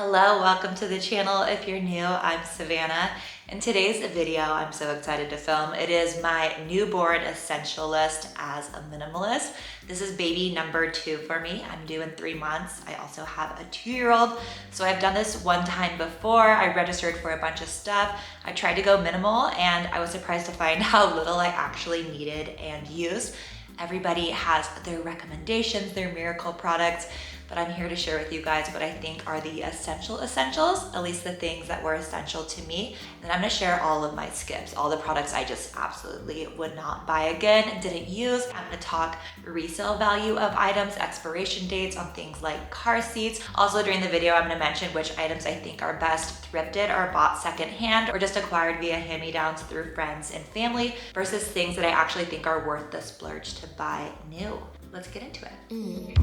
Hello, welcome to the channel. If you're new, I'm Savannah. In today's video, I'm so excited to film. It is my newborn essential list as a minimalist. This is baby number 2 for me. I'm due in 3 months. I also have a 2-year-old. So I've done this one time before. I registered for a bunch of stuff. I tried to go minimal and I was surprised to find how little I actually needed and used. Everybody has their recommendations, their miracle products, but I'm here to share with you guys what I think are the essentials, at least the things that were essential to me. And I'm gonna share all of my skips, all the products I just absolutely would not buy again and didn't use. I'm gonna talk resale value of items, expiration dates on things like car seats. Also during the video, I'm gonna mention which items I think are best thrifted or bought secondhand or just acquired via hand-me-downs through friends and family versus things that I actually think are worth the splurge to buy new. Let's get into it.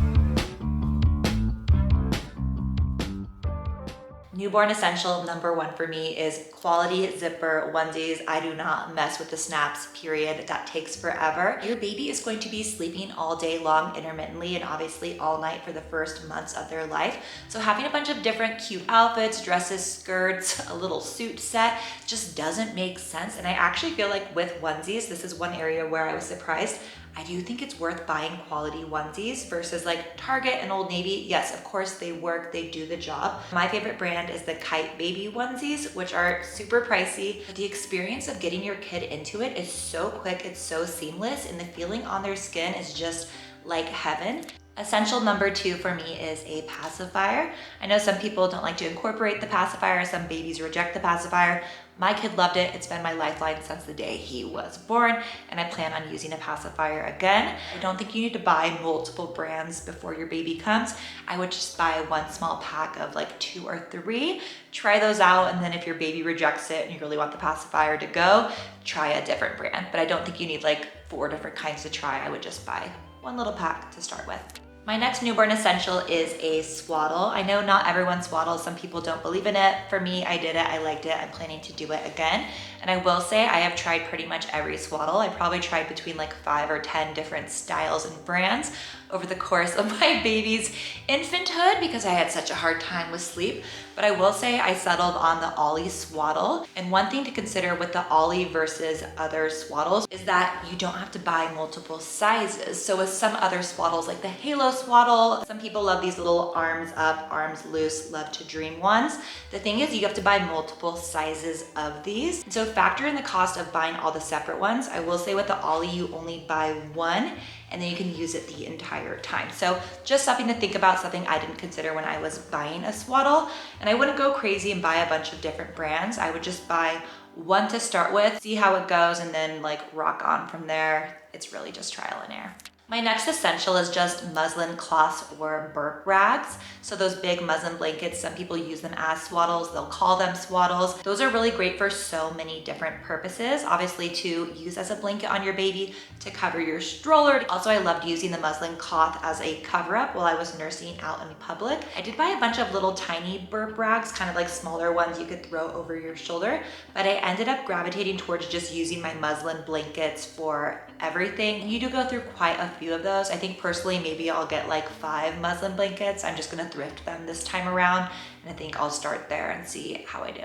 Newborn essential number 1 for me is quality zipper onesies. I do not mess with the snaps, period. That takes forever. Your baby is going to be sleeping all day long intermittently and obviously all night for the first months of their life. So having a bunch of different cute outfits, dresses, skirts, a little suit set just doesn't make sense. And I actually feel like with onesies, this is one area where I was surprised. I do think it's worth buying quality onesies versus like Target and Old Navy. Yes, of course they work, they do the job. My favorite brand is the Kite Baby onesies, which are super pricey, but the experience of getting your kid into it is so quick, it's so seamless, and the feeling on their skin is just like heaven. Essential number 2 for me is a pacifier. I know some people don't like to incorporate the pacifier, some babies reject the pacifier. My kid loved it. It's been my lifeline since the day he was born, and I plan on using a pacifier again. I don't think you need to buy multiple brands before your baby comes. I would just buy one small pack of like 2 or 3, try those out, and then if your baby rejects it and you really want the pacifier to go, try a different brand. But I don't think you need like 4 different kinds to try. I would just buy one little pack to start with. My next newborn essential is a swaddle. I know not everyone swaddles. Some people don't believe in it. For me, I did it. I liked it. I'm planning to do it again. And I will say I have tried pretty much every swaddle. I probably tried between like 5 or 10 different styles and brands over the course of my baby's infanthood because I had such a hard time with sleep. But I will say I settled on the Ollie swaddle. And one thing to consider with the Ollie versus other swaddles is that you don't have to buy multiple sizes. So with some other swaddles like the Halo swaddle, some people love these little arms up, arms loose, love to dream ones. The thing is you have to buy multiple sizes of these. So factor in the cost of buying all the separate ones. I will say with the Ollie, you only buy one and then you can use it the entire time. So just something to think about, something I didn't consider when I was buying a swaddle. And I wouldn't go crazy and buy a bunch of different brands. I would just buy one to start with, see how it goes, and then like rock on from there. It's really just trial and error. My next essential is just muslin cloths or burp rags. So those big muslin blankets, some people use them as swaddles, they'll call them swaddles. Those are really great for so many different purposes. Obviously to use as a blanket on your baby, to cover your stroller. Also, I loved using the muslin cloth as a cover up while I was nursing out in public. I did buy a bunch of little tiny burp rags, kind of like smaller ones you could throw over your shoulder, but I ended up gravitating towards just using my muslin blankets for everything. You do go through quite a few of those. I think personally, maybe I'll get like 5 muslin blankets. I'm just gonna thrift them this time around, and I think I'll start there and see how I do.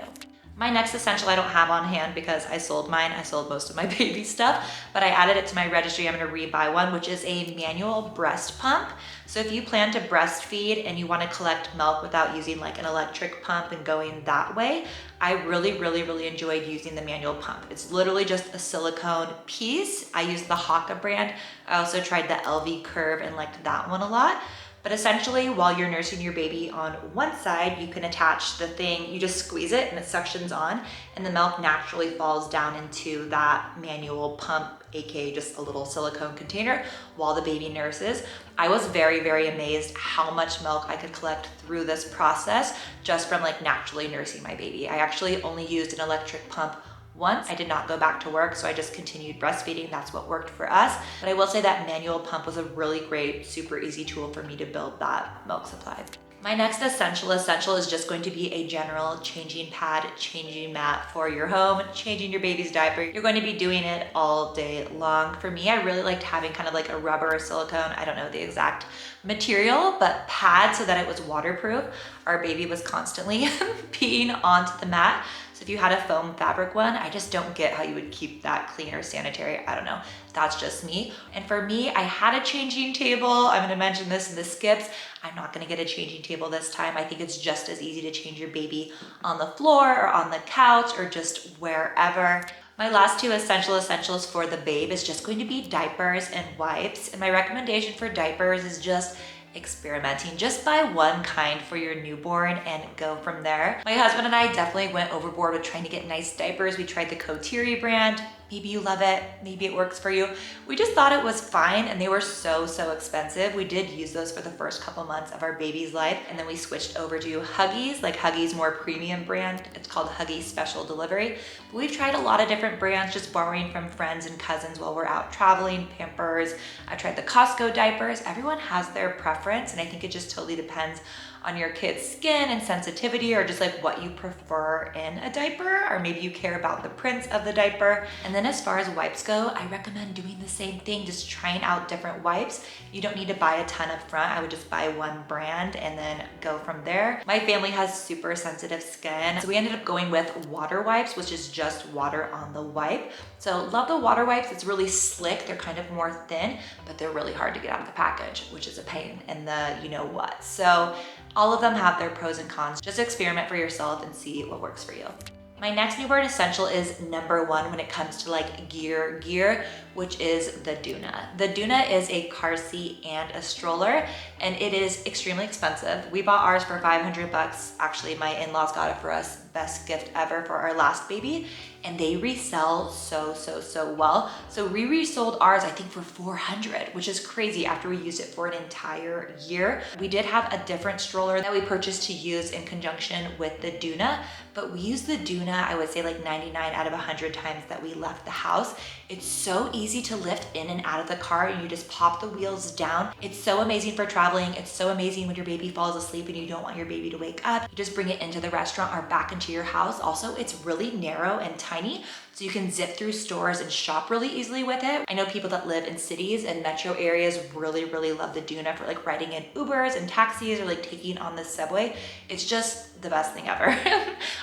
My next essential I don't have on hand because I sold mine. I sold most of my baby stuff, but I added it to my registry. I'm gonna rebuy one, which is a manual breast pump. So if you plan to breastfeed and you wanna collect milk without using like an electric pump and going that way, I really enjoyed using the manual pump. It's literally just a silicone piece. I used the Haka brand. I also tried the LV Curve and liked that one a lot. But essentially, while you're nursing your baby on one side, you can attach the thing, you just squeeze it and it suctions on, and the milk naturally falls down into that manual pump, aka just a little silicone container, while the baby nurses. I was very amazed how much milk I could collect through this process just from like naturally nursing my baby. I actually only used an electric pump once. I did not go back to work, so I just continued breastfeeding. That's what worked for us. But I will say that manual pump was a really great, super easy tool for me to build that milk supply. My next essential is just going to be a general changing pad, changing mat for your home, changing your baby's diaper. You're going to be doing it all day long. For me, I really liked having kind of like a rubber or silicone, I don't know the exact material, but pad so that it was waterproof. Our baby was constantly peeing onto the mat. So if you had a foam fabric one, I just don't get how you would keep that clean or sanitary. I don't know. That's just me. And for me, I had a changing table. I'm gonna mention this in the skips. I'm not gonna get a changing table this time. I think it's just as easy to change your baby on the floor or on the couch or just wherever. My last two essentials for the babe is just going to be diapers and wipes. And my recommendation for diapers is just experimenting. Just buy one kind for your newborn and go from there. My husband and I definitely went overboard with trying to get nice diapers. We tried the Coterie brand. Maybe you love it, maybe it works for you. We just thought it was fine and they were so expensive. We did use those for the first couple months of our baby's life, and then we switched over to Huggies, like Huggies more premium brand. It's called Huggies Special Delivery. But we've tried a lot of different brands, just borrowing from friends and cousins while we're out traveling, Pampers. I tried the Costco diapers. Everyone has their preference, and I think it just totally depends on your kid's skin and sensitivity, or just like what you prefer in a diaper, or maybe you care about the prints of the diaper. And then as far as wipes go, I recommend doing the same thing, just trying out different wipes. You don't need to buy a ton up front. I would just buy one brand and then go from there. My family has super sensitive skin, so we ended up going with water wipes, which is just water on the wipe. So love the water wipes. It's really slick. They're kind of more thin, but they're really hard to get out of the package, which is a pain in the you know what. So all of them have their pros and cons. Just experiment for yourself and see what works for you. My next newborn essential is number one when it comes to like gear, which is the Doona. The Doona is a car seat and a stroller, and it is extremely expensive. We bought ours for 500 bucks. Actually, my in-laws got it for us. Best gift ever for our last baby. And they resell so well. So we resold ours, I think, for 400, which is crazy after we used it for an entire year. We did have a different stroller that we purchased to use in conjunction with the Doona, but we used the Doona, I would say like 99 out of 100 times that we left the house. It's so easy to lift in and out of the car, and you just pop the wheels down. It's so amazing for traveling. It's so amazing when your baby falls asleep and you don't want your baby to wake up. You just bring it into the restaurant or back into your house. Also, it's really narrow and tiny, so you can zip through stores and shop really easily with it. I know people that live in cities and metro areas really love the Doona for like riding in Ubers and taxis or like taking on the subway. It's just the best thing ever.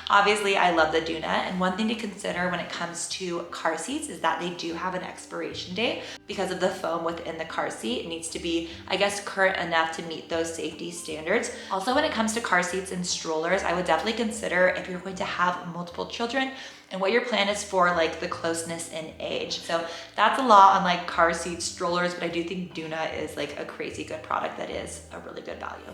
Obviously, I love the Doona, and one thing to consider when it comes to car seats is that they do have an expiration date because of the foam within the car seat. It needs to be, I guess, current enough to meet those safety standards. Also, when it comes to car seats and strollers, I would definitely consider if you're going to have multiple children and what your plan is for like the closeness in age. So that's a lot on like car seats, strollers, but I do think Doona is like a crazy good product that is a really good value.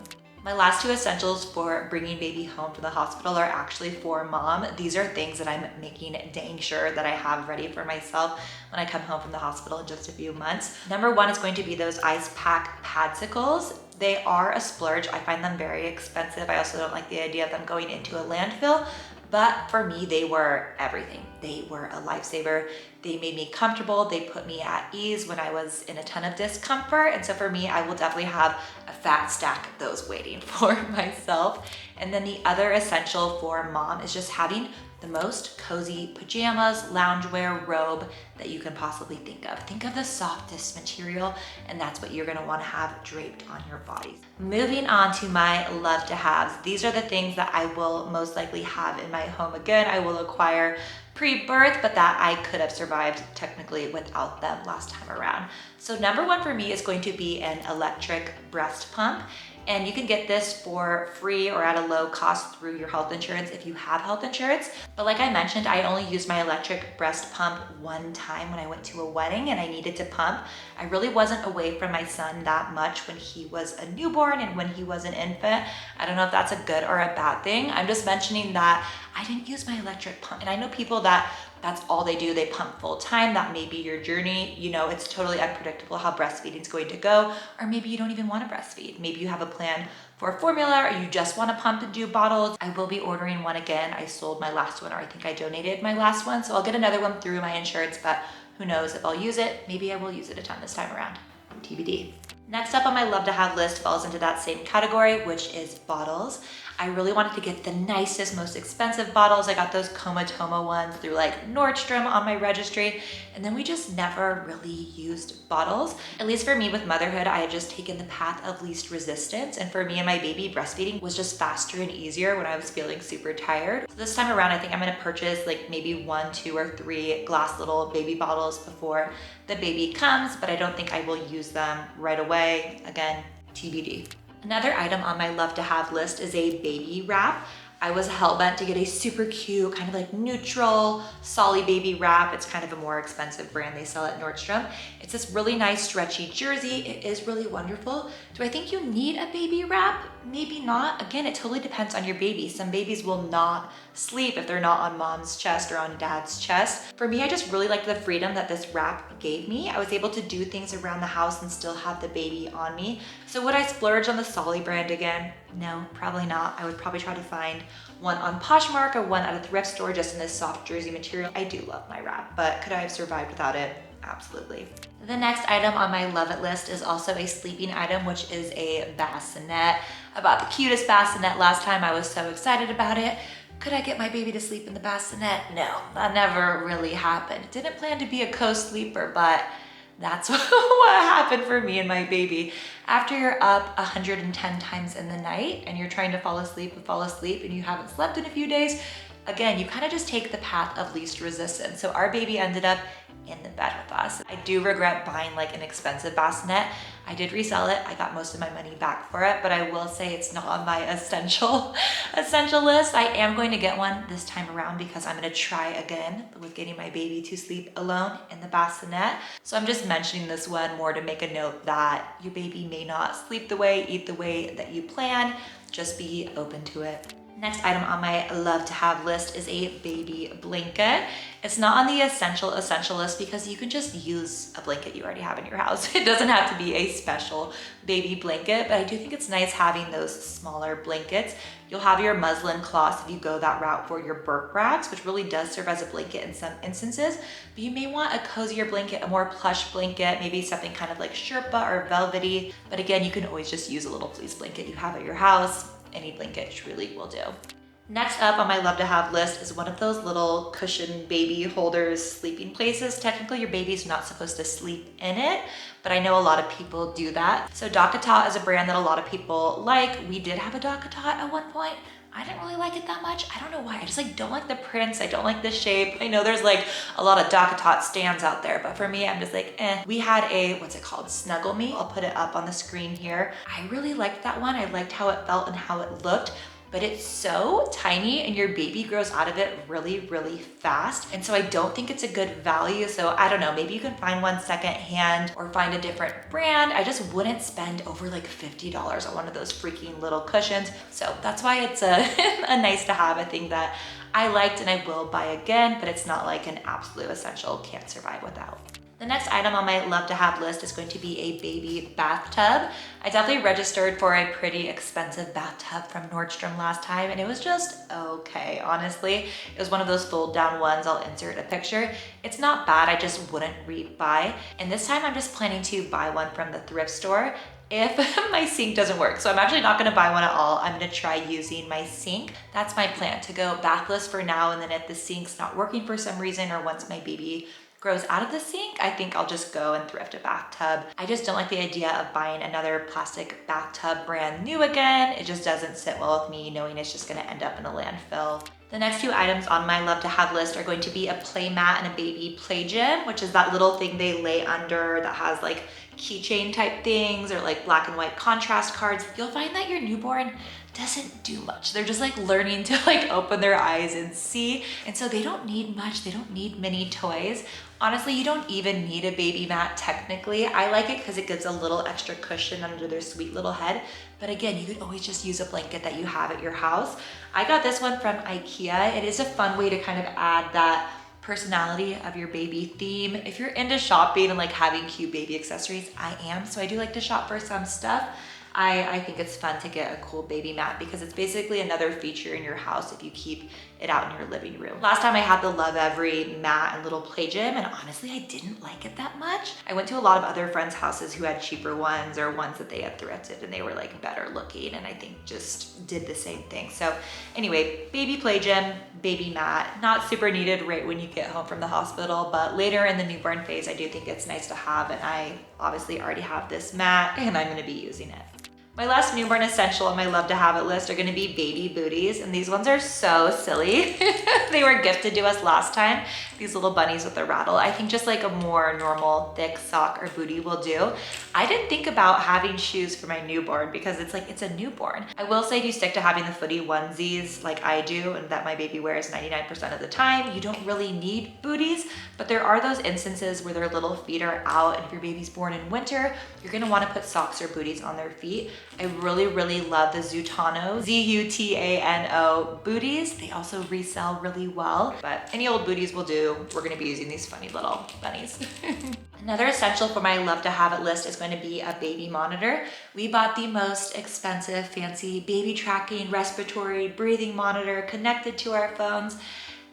My last two essentials for bringing baby home from the hospital are actually for mom. These are things that I'm making dang sure that I have ready for myself when I come home from the hospital in just a few months. Number one is going to be those ice pack padsicles. They are a splurge. I find them very expensive. I also don't like the idea of them going into a landfill, but for me, they were everything. They were a lifesaver. They made me comfortable. They put me at ease when I was in a ton of discomfort. And so for me, I will definitely have a fat stack of those waiting for myself. And then the other essential for mom is just having the most cozy pajamas, loungewear, robe that you can possibly think of. Think of the softest material, and that's what you're gonna wanna have draped on your body. Moving on to my love to haves. These are the things that I will most likely have in my home again. I will acquire pre-birth, but that I could have survived technically without them last time around. So number one for me is going to be an electric breast pump. And you can get this for free or at a low cost through your health insurance if you have health insurance. But like I mentioned, I only used my electric breast pump one time when I went to a wedding and I needed to pump. I really wasn't away from my son that much when he was a newborn and when he was an infant. I don't know if that's a good or a bad thing. I'm just mentioning that I didn't use my electric pump. And I know people that's all they do. They pump full time. That may be your journey. You know, it's totally unpredictable how breastfeeding is going to go. Or maybe you don't even want to breastfeed. Maybe you have a plan for a formula or you just want to pump and do bottles. I will be ordering one again. I sold my last one, or I think I donated my last one. So I'll get another one through my insurance, but who knows if I'll use it. Maybe I will use it a ton this time around. TBD. Next up on my love to have list falls into that same category, which is bottles. I really wanted to get the nicest, most expensive bottles. I got those Comatoma ones through like Nordstrom on my registry. And then we just never really used bottles. At least for me with motherhood, I had just taken the path of least resistance. And for me and my baby, breastfeeding was just faster and easier when I was feeling super tired. So this time around, I think I'm gonna purchase like maybe 1, 2, or 3 glass little baby bottles before the baby comes, but I don't think I will use them right away. Again, TBD. Another item on my love to have list is a baby wrap. I was hell-bent to get a super cute, kind of like neutral, Solly baby wrap. It's kind of a more expensive brand they sell at Nordstrom. It's this really nice stretchy jersey. It is really wonderful. Do I think you need a baby wrap? Maybe not. Again, it totally depends on your baby. Some babies will not sleep if they're not on mom's chest or on dad's chest. For me, I just really liked the freedom that this wrap gave me. I was able to do things around the house and still have the baby on me. So would I splurge on the Solly brand again? No, probably not. I would probably try to find one on Poshmark or one at a thrift store just in this soft jersey material. I do love my wrap, but could I have survived without it? Absolutely. The next item on my love it list is also a sleeping item, which is a bassinet. I bought the cutest bassinet last time. I was so excited about it. Could I get my baby to sleep in the bassinet? No, that never really happened. Didn't plan to be a co-sleeper, but that's what happened for me and my baby. After you're up 110 times in the night and you're trying to fall asleep and you haven't slept in a few days, again, you kind of just take the path of least resistance. So our baby ended up in the bed with us. I do regret buying like an expensive bassinet. I did resell it. I got most of my money back for it, but I will say it's not on my essential list. I am going to get one this time around because I'm gonna try again with getting my baby to sleep alone in the bassinet. So I'm just mentioning this one more to make a note that your baby may not sleep the way, eat the way that you plan. Just be open to it. Next item on my love to have list is a baby blanket. It's not on the essential list because you can just use a blanket you already have in your house. It doesn't have to be a special baby blanket, but I do think it's nice having those smaller blankets. You'll have your muslin cloths if you go that route for your Burke rags, which really does serve as a blanket in some instances, but you may want a cozier blanket, a more plush blanket, maybe something kind of like Sherpa or velvety. But again, you can always just use a little fleece blanket you have at your house. Any blanket truly will do. Next up on my love to have list is one of those little cushion baby holders, sleeping places. Technically your baby's not supposed to sleep in it, but I know a lot of people do that. So Dockatot is a brand that a lot of people like. We did have a Dockatot at one point. I didn't really like it that much. I don't know why. I just like don't like the prints. I don't like the shape. I know there's like a lot of Dockatot stands out there, but for me, I'm just like, eh. We had a, what's it called? Snuggle Me. I'll put it up on the screen here. I really liked that one. I liked how it felt and how it looked, but it's so tiny and your baby grows out of it really, really fast. And so I don't think it's a good value. So I don't know, maybe you can find one secondhand or find a different brand. I just wouldn't spend over like $50 on one of those freaking little cushions. So that's why it's a, a nice to have, a thing that I liked and I will buy again, but it's not like an absolute essential, can't survive without. The next item on my love to have list is going to be a baby bathtub. I definitely registered for a pretty expensive bathtub from Nordstrom last time and it was just okay, honestly. It was one of those fold down ones. I'll insert a picture. It's not bad, I just wouldn't rebuy. And this time I'm just planning to buy one from the thrift store if my sink doesn't work. So I'm actually not gonna buy one at all. I'm gonna try using my sink. That's my plan, to go bathless for now, and then if the sink's not working for some reason or once my baby grows out of the sink, I think I'll just go and thrift a bathtub. I just don't like the idea of buying another plastic bathtub brand new again. It just doesn't sit well with me knowing it's just gonna end up in a landfill. The next few items on my love to have list are going to be a play mat and a baby play gym, which is that little thing they lay under that has like keychain type things or like black and white contrast cards. You'll find that your newborn doesn't do much. They're just like learning to like open their eyes and see. And so they don't need much. They don't need many toys. Honestly, you don't even need a baby mat technically. I like it because it gives a little extra cushion under their sweet little head. But again, you could always just use a blanket that you have at your house. I got this one from IKEA. It is a fun way to kind of add that personality of your baby theme. If you're into shopping and like having cute baby accessories, I am. So I do like to shop for some stuff. I think it's fun to get a cool baby mat because it's basically another feature in your house if you keep it out in your living room. Last time I had the Love Every mat and little play gym, and honestly, I didn't like it that much. I went to a lot of other friends' houses who had cheaper ones or ones that they had thrifted and they were like better looking, and I think just did the same thing. So anyway, baby play gym, baby mat, not super needed right when you get home from the hospital, but later in the newborn phase, I do think it's nice to have, and I obviously already have this mat and I'm gonna be using it. My last newborn essential on my love to have it list are gonna be baby booties, and these ones are so silly. They were gifted to us last time, these little bunnies with a rattle. I think just like a more normal thick sock or booty will do. I didn't think about having shoes for my newborn because it's like, it's a newborn. I will say if you stick to having the footy onesies like I do and that my baby wears 99% of the time, you don't really need booties, but there are those instances where their little feet are out, and if your baby's born in winter, you're gonna wanna put socks or booties on their feet. I really love the Zutano, Z-U-T-A-N-O booties. They also resell really well, but any old booties will do. We're gonna be using these funny little bunnies. Another essential for my love to have it list is going to be a baby monitor. We bought the most expensive, fancy baby tracking, respiratory, breathing monitor connected to our phones.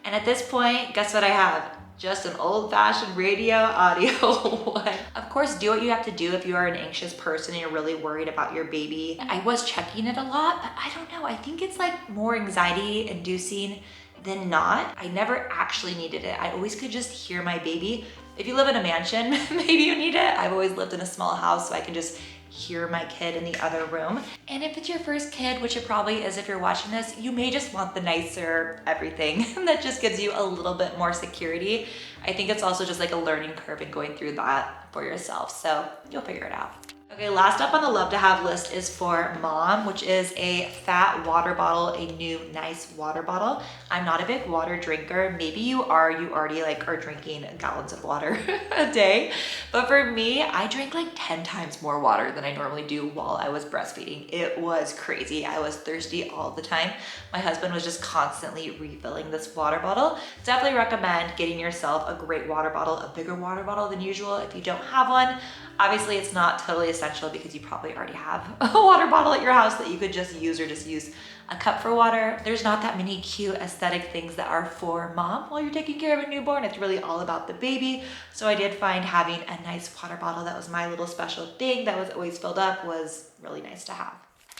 And at this point, guess what I have? Just an old-fashioned radio audio one. Of course, do what you have to do if you are an anxious person and you're really worried about your baby. I was checking it a lot, but I don't know. I think it's like more anxiety inducing than not. I never actually needed it. I always could just hear my baby. If you live in a mansion, maybe you need it. I've always lived in a small house, so I can just hear my kid in the other room. And if it's your first kid, which it probably is if you're watching this, you may just want the nicer everything that just gives you a little bit more security. I think it's also just like a learning curve in going through that for yourself, so you'll figure it out. Okay, last up on the love to have list is for mom, which is a fat water bottle, a new nice water bottle. I'm not a big water drinker. Maybe you are, you already like are drinking gallons of water a day. But for me, I drank like 10 times more water than I normally do while I was breastfeeding. It was crazy. I was thirsty all the time. My husband was just constantly refilling this water bottle. Definitely recommend getting yourself a great water bottle, a bigger water bottle than usual if you don't have one. Obviously, it's not totally essential because you probably already have a water bottle at your house that you could just use, or just use a cup for water. There's not that many cute aesthetic things that are for mom while you're taking care of a newborn. It's really all about the baby. So I did find having a nice water bottle that was my little special thing that was always filled up was really nice to have.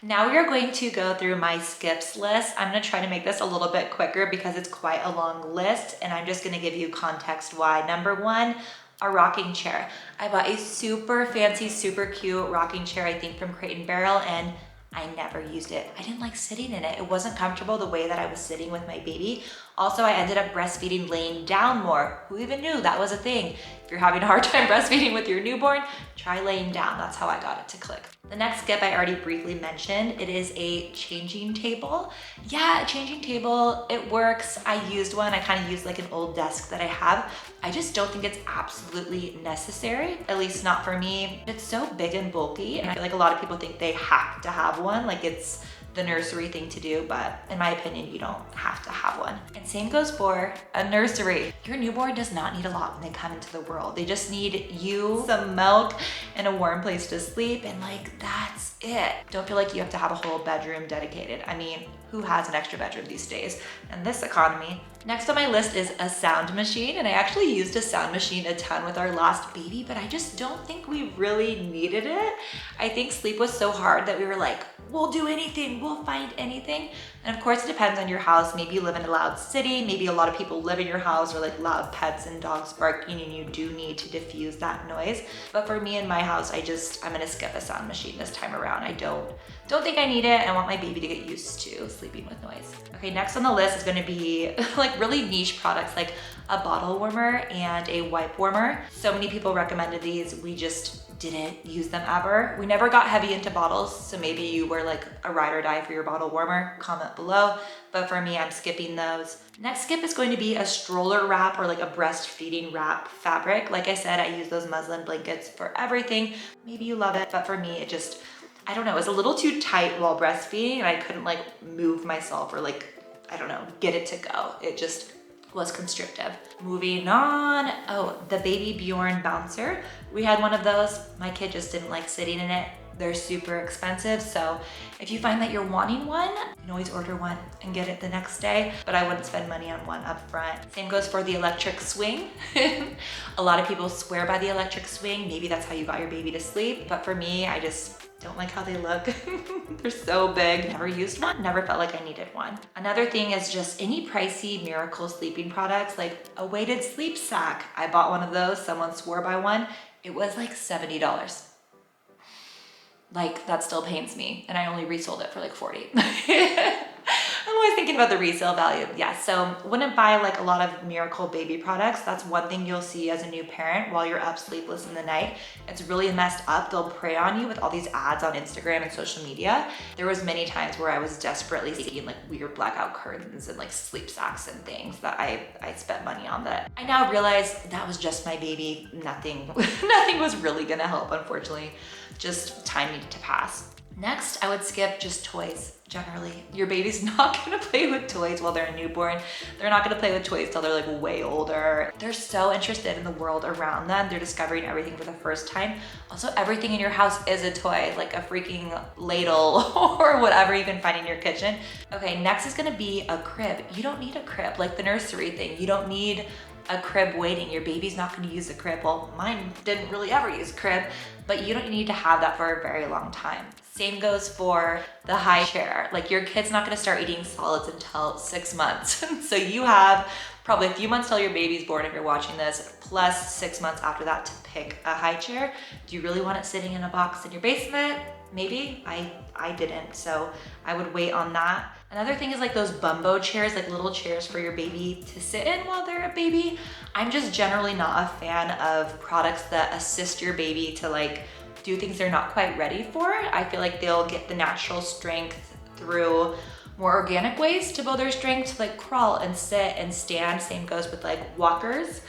Now we are going to go through my skips list. I'm gonna try to make this a little bit quicker because it's quite a long list, and I'm just gonna give you context why. Number one, a rocking chair. I bought a super fancy, super cute rocking chair, I think from Crate & Barrel, and I never used it. I didn't like sitting in it. It wasn't comfortable the way that I was sitting with my baby. Also, I ended up breastfeeding laying down more. Who even knew that was a thing? If you're having a hard time breastfeeding with your newborn, try laying down. That's how I got it to click. The next skip I already briefly mentioned. It is a changing table. Yeah, a changing table, it works. I used one. I kind of used like an old desk that I have. I just don't think it's absolutely necessary, at least not for me. It's so big and bulky, and I feel like a lot of people think they have to have one, like it's the nursery thing to do, but in my opinion, you don't have to have one. And same goes for a nursery. Your newborn does not need a lot when they come into the world. They just need you, some milk, and a warm place to sleep, and like, that's it. Don't feel like you have to have a whole bedroom dedicated. I mean, who has an extra bedroom these days in this economy? Next on my list is a sound machine, and I actually used a sound machine a ton with our last baby, but I just don't think we really needed it. I think sleep was so hard that we were like, we'll do anything, we'll find anything. And of course it depends on your house. Maybe you live in a loud city, maybe a lot of people live in your house, or like loud pets and dogs barking, and you do need to diffuse that noise. But for me in my house, I'm gonna skip a sound machine this time around. I don't think I need it. I want my baby to get used to sleeping with noise. Okay, next on the list is gonna be like really niche products, like a bottle warmer and a wipe warmer. So many people recommended these. We just didn't use them ever. We never got heavy into bottles, so maybe you were like a ride or die for your bottle warmer, comment below. But for me, I'm skipping those. Next skip is going to be a stroller wrap, or like a breastfeeding wrap fabric. Like I said, I use those muslin blankets for everything. Maybe you love it, but for me, it just, I don't know, it was a little too tight while breastfeeding, and I couldn't like move myself or like, I don't know, get it to go. It just was constrictive. Moving on, oh, the Baby Bjorn bouncer. We had one of those. My kid just didn't like sitting in it. They're super expensive. So if you find that you're wanting one, you can always order one and get it the next day, but I wouldn't spend money on one up front. Same goes for the electric swing. A lot of people swear by the electric swing. Maybe that's how you got your baby to sleep, but for me, I just don't like how they look. They're so big. Never used one, never felt like I needed one. Another thing is just any pricey miracle sleeping products, like a weighted sleep sack. I bought one of those, someone swore by one. It was like $70. Like, that still pains me, and I only resold it for like 40. I'm always thinking about the resale value. Yeah, so wouldn't buy like a lot of miracle baby products. That's one thing you'll see as a new parent while you're up sleepless in the night. It's really messed up. They'll prey on you with all these ads on Instagram and social media. There was many times where I was desperately seeking like weird blackout curtains and like sleep sacks and things that I spent money on that I now realize that was just my baby. Nothing was really gonna help, unfortunately. Just time needed to pass. Next, I would skip just toys. Generally, your baby's not gonna play with toys while they're a newborn. They're not gonna play with toys till they're like way older. They're so interested in the world around them. They're discovering everything for the first time. Also, everything in your house is a toy, like a freaking ladle or whatever you can find in your kitchen. Okay, next is gonna be a crib. You don't need a crib, like the nursery thing. You don't need a crib waiting. Your baby's not gonna use the crib. Well, mine didn't really ever use crib, but you don't need to have that for a very long time. Same goes for the high chair. Like your kid's not gonna start eating solids until 6 months. So you have probably a few months till your baby's born if you're watching this, plus 6 months after that to pick a high chair. Do you really want it sitting in a box in your basement? Maybe. I didn't, so I would wait on that. Another thing is like those bumbo chairs, like little chairs for your baby to sit in while they're a baby. I'm just generally not a fan of products that assist your baby to like do things they're not quite ready for. I feel like they'll get the natural strength through more organic ways to build their strength, like crawl and sit and stand. Same goes with like walkers.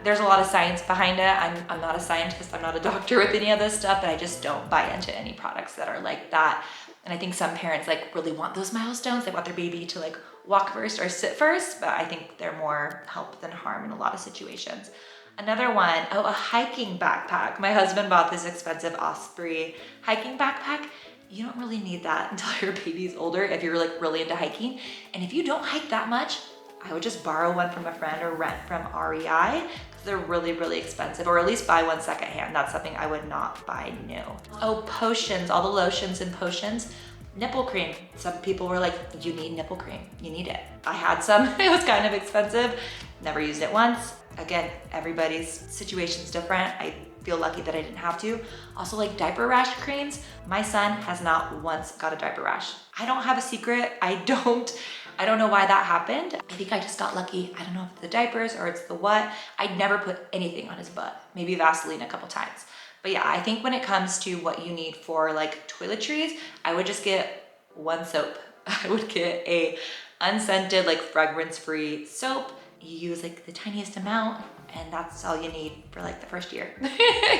There's a lot of science behind it. I'm not a scientist, I'm not a doctor with any of this stuff, but I just don't buy into any products that are like that. And I think some parents like really want those milestones. They want their baby to like walk first or sit first, but I think they're more help than harm in a lot of situations. Another one, oh, a hiking backpack. My husband bought this expensive Osprey hiking backpack. You don't really need that until your baby's older if you're like really into hiking. And if you don't hike that much, I would just borrow one from a friend or rent from REI because they're really, really expensive, or at least buy one secondhand. That's something I would not buy new. Oh, potions, all the lotions and potions. Nipple cream. Some people were like, you need nipple cream. You need it. I had some. It was kind of expensive. Never used it once. Again, everybody's situation's different. I feel lucky that I didn't have to. Also like diaper rash creams. My son has not once got a diaper rash. I don't have a secret. I don't know why that happened. I think I just got lucky. I don't know if it's the diapers or it's the what. I never put anything on his butt. Maybe Vaseline a couple times. But yeah, I think when it comes to what you need for like toiletries, I would just get one soap. I would get a unscented, like fragrance-free soap. You use like the tiniest amount and that's all you need for like the first year.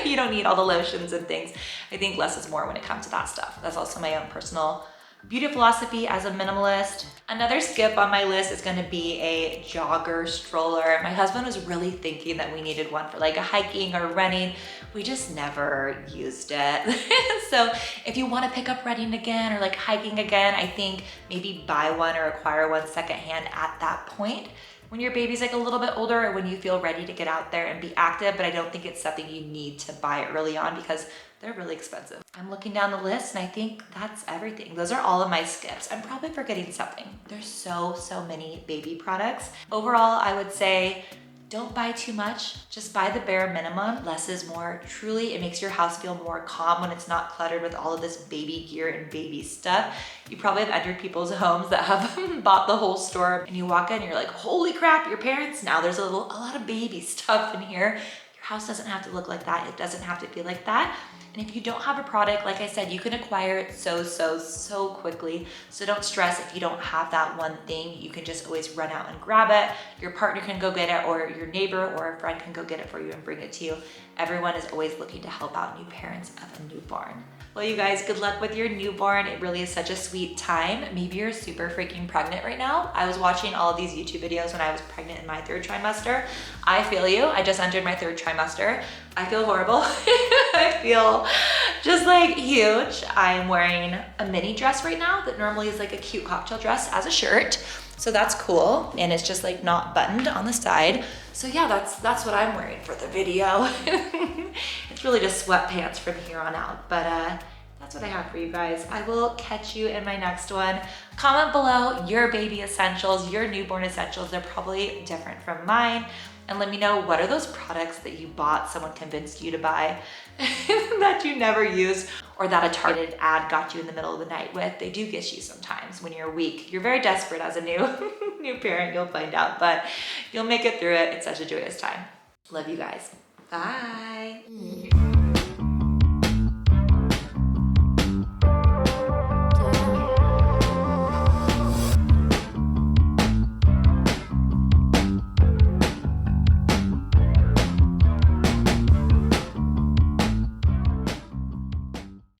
You don't need all the lotions and things. I think less is more when it comes to that stuff. That's also my own personal beauty philosophy as a minimalist. Another skip on my list is gonna be a jogger stroller. My husband was really thinking that we needed one for like a hiking or running. We just never used it. So if you wanna pick up running again or like hiking again, I think maybe buy one or acquire one secondhand at that point when your baby's like a little bit older or when you feel ready to get out there and be active, but I don't think it's something you need to buy early on because they're really expensive. I'm looking down the list and I think that's everything. Those are all of my skips. I'm probably forgetting something. There's so many baby products. Overall, I would say don't buy too much. Just buy the bare minimum. Less is more. Truly, it makes your house feel more calm when it's not cluttered with all of this baby gear and baby stuff. You probably have entered people's homes that have bought the whole store and you walk in and you're like, holy crap, your parents? Now there's a lot of baby stuff in here. Your house doesn't have to look like that. It doesn't have to be like that. And if you don't have a product, like I said, you can acquire it so quickly. So don't stress if you don't have that one thing. You can just always run out and grab it. Your partner can go get it, or your neighbor or a friend can go get it for you and bring it to you. Everyone is always looking to help out new parents of a newborn. Well, you guys, good luck with your newborn. It really is such a sweet time. Maybe you're super freaking pregnant right now. I was watching all of these YouTube videos when I was pregnant in my 3rd trimester. I feel you. I just entered my 3rd trimester. I feel horrible. I feel just like huge. I'm wearing a mini dress right now that normally is like a cute cocktail dress as a shirt. So that's cool. And it's just like not buttoned on the side. So yeah, that's what I'm wearing for the video. It's really just sweatpants from here on out, but that's what I have for you guys. I will catch you in my next one. Comment below your baby essentials, your newborn essentials. They're probably different from mine. And let me know, what are those products that you bought, someone convinced you to buy that you never use, or that a targeted ad got you in the middle of the night with. They do get you sometimes when you're weak. You're very desperate as a new parent, you'll find out, but you'll make it through it. It's such a joyous time. Love you guys. Bye.